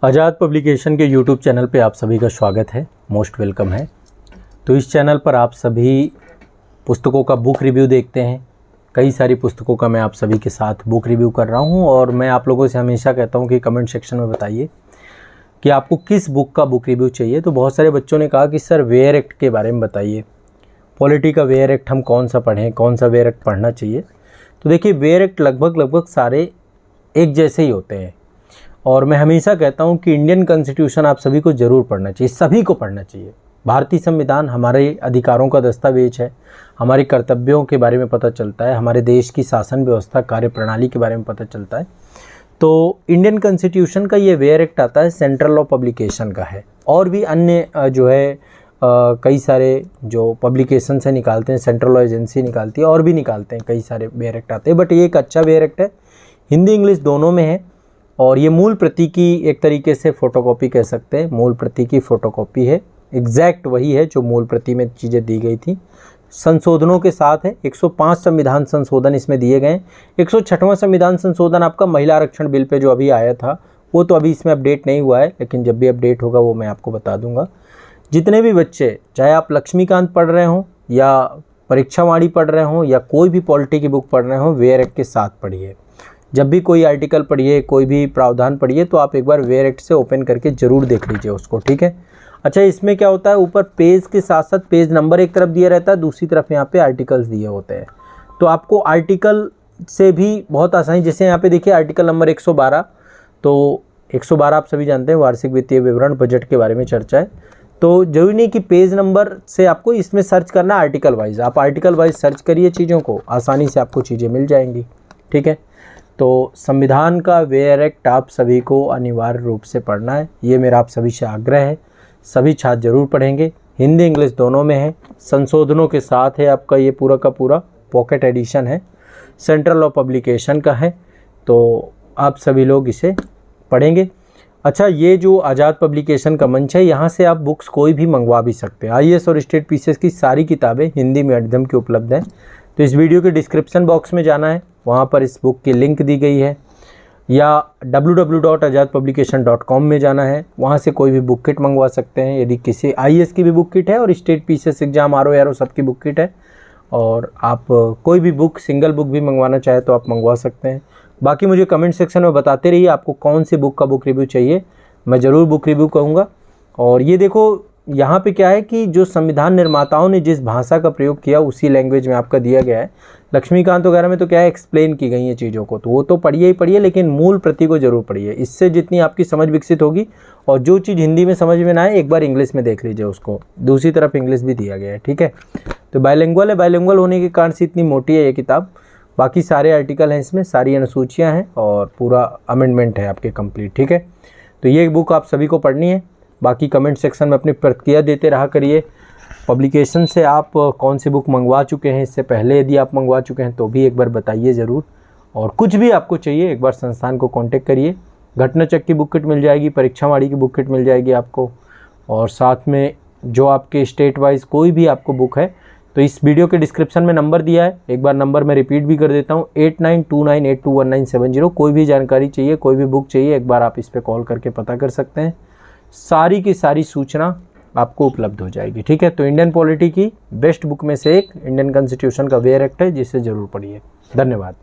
आज़ाद publication के YouTube channel पे आप सभी का स्वागत है, मोस्ट वेलकम है। तो इस चैनल पर आप सभी पुस्तकों का बुक रिव्यू देखते हैं। कई सारी पुस्तकों का मैं आप सभी के साथ बुक रिव्यू कर रहा हूं और मैं आप लोगों से हमेशा कहता हूं कि कमेंट सेक्शन में बताइए कि आपको किस बुक का बुक रिव्यू चाहिए। तो बहुत सारे बच्चों ने कहा कि सर वेयर एक्ट के बारे में बताइए, पॉलिटी का वेयर एक्ट हम कौन सा पढ़ें, कौन सा वेयर एक्ट पढ़ना चाहिए। तो देखिए, वेयर एक्ट लगभग सारे एक जैसे ही होते हैं और मैं हमेशा कहता हूं कि इंडियन कॉन्स्टिट्यूशन आप सभी को ज़रूर पढ़ना चाहिए, सभी को पढ़ना चाहिए। भारतीय संविधान हमारे अधिकारों का दस्तावेज है, हमारे कर्तव्यों के बारे में पता चलता है, हमारे देश की शासन व्यवस्था कार्यप्रणाली के बारे में पता चलता है। तो इंडियन कॉन्स्टिट्यूशन का ये वेयर एक्ट आता है, सेंट्रल लॉ पब्लिकेशन का है। और भी अन्य जो है कई सारे जो पब्लिकेशन से निकालते हैं, सेंट्रल लॉ एजेंसी निकालती है और भी निकालते हैं, कई सारे वेयर एक्ट आते हैं। बट ये एक अच्छा वेयर एक्ट है, हिंदी इंग्लिश दोनों में है और ये मूल प्रति की एक तरीके से फ़ोटोकॉपी कह सकते हैं। मूल प्रति की फ़ोटोकॉपी है, एग्जैक्ट वही है जो मूल प्रति में चीज़ें दी गई थी, संशोधनों के साथ है। 105 संविधान संशोधन इसमें दिए गए। 106वां संविधान संशोधन आपका महिला आरक्षण बिल पे जो अभी आया था वो तो अभी इसमें अपडेट नहीं हुआ है, लेकिन जब भी अपडेट होगा वो मैं आपको बता दूंगा। जितने भी बच्चे, चाहे आप लक्ष्मीकांत पढ़ रहे हों या परीक्षावाणी पढ़ रहे हों या कोई भी पॉलिटी की बुक पढ़ रहे हों, वेयर एक्ट के साथ पढ़िए। जब भी कोई आर्टिकल पढ़िए, कोई भी प्रावधान पढ़िए, तो आप एक बार वेयर एक्ट से ओपन करके ज़रूर देख लीजिए उसको, ठीक है। अच्छा, इसमें क्या होता है, ऊपर पेज के साथ साथ पेज नंबर एक तरफ दिया रहता है, दूसरी तरफ यहाँ पे आर्टिकल्स दिए होते हैं। तो आपको आर्टिकल से भी बहुत आसानी, जैसे यहाँ पे देखिए आर्टिकल नंबर 112, तो 112 आप सभी जानते हैं वार्षिक वित्तीय विवरण बजट के बारे में चर्चा है। तो जरूरी नहीं कि पेज नंबर से आपको इसमें सर्च करना आर्टिकल वाइज, आप आर्टिकल वाइज सर्च करिए चीज़ों को, आसानी से आपको चीज़ें मिल जाएंगी, ठीक है। तो संविधान का वेयर एक्ट आप सभी को अनिवार्य रूप से पढ़ना है, ये मेरा आप सभी से आग्रह है। सभी छात्र जरूर पढ़ेंगे, हिंदी इंग्लिश दोनों में है, संशोधनों के साथ है आपका, ये पूरा का पूरा पॉकेट एडिशन है, सेंट्रल लॉ पब्लिकेशन का है। तो आप सभी लोग इसे पढ़ेंगे। अच्छा, ये जो आज़ाद पब्लिकेशन का मंच है, यहाँ से आप बुक्स कोई भी मंगवा भी सकते हैं। आईएएस और स्टेट पीसीएस की सारी किताबें हिंदी माध्यम की उपलब्ध हैं। तो इस वीडियो के डिस्क्रिप्शन बॉक्स में जाना है, वहाँ पर इस बुक की लिंक दी गई है, या www.azadpublication.com में जाना है, वहाँ से कोई भी बुक किट मंगवा सकते हैं। यदि किसी आईएएस की भी बुक किट है और स्टेट पीसीएस एग्जाम आरओ सबकी बुक किट है, और आप कोई भी बुक, सिंगल बुक भी मंगवाना चाहे तो आप मंगवा सकते हैं। बाकी मुझे कमेंट सेक्शन में बताते रहिए आपको कौन सी बुक का बुक रिव्यू चाहिए, मैं ज़रूर बुक रिव्यू कहूँगा। और ये देखो, यहाँ पे क्या है कि जो संविधान निर्माताओं ने जिस भाषा का प्रयोग किया उसी लैंग्वेज में आपका दिया गया है। लक्ष्मीकांत वगैरह में तो क्या है, एक्सप्लेन की गई है चीज़ों को, तो वो तो पढ़िए ही पढ़िए, लेकिन मूल प्रति को जरूर पढ़िए। इससे जितनी आपकी समझ विकसित होगी, और जो चीज़ हिंदी में समझ में ना आए एक बार इंग्लिश में देख लीजिए उसको, दूसरी तरफ इंग्लिश भी दिया गया है, ठीक है। तो बाइलिंगुअल है, बाइलिंगुअल होने के कारण से इतनी मोटी है ये किताब। बाकी सारे आर्टिकल हैं इसमें, सारी अनुसूचियाँ हैं और पूरा अमेंडमेंट है आपके कंप्लीट, ठीक है। तो ये बुक आप सभी को पढ़नी है। बाकी कमेंट सेक्शन में अपनी प्रतिक्रिया देते रहा करिए। पब्लिकेशन से आप कौन सी बुक मंगवा चुके हैं, इससे पहले यदि आप मंगवा चुके हैं तो भी एक बार बताइए ज़रूर। और कुछ भी आपको चाहिए एक बार संस्थान को कांटेक्ट करिए। घटनाचक्र की बुक किट मिल जाएगी, परीक्षावाणी की बुक किट मिल जाएगी आपको, और साथ में जो आपके स्टेट वाइज कोई भी आपको बुक है तो इस वीडियो के डिस्क्रिप्शन में नंबर दिया है, एक बार नंबर मैं रिपीट भी कर देता हूँ, 8929821970। कोई भी जानकारी चाहिए, कोई भी बुक चाहिए, एक बार आप इस पर कॉल करके पता कर सकते हैं। सारी की सारी सूचना आपको उपलब्ध हो जाएगी, ठीक है। तो इंडियन पॉलिटी की बेस्ट बुक में से एक इंडियन कॉन्स्टिट्यूशन का वेयर एक्ट है, जिसे ज़रूर पढ़िए। धन्यवाद।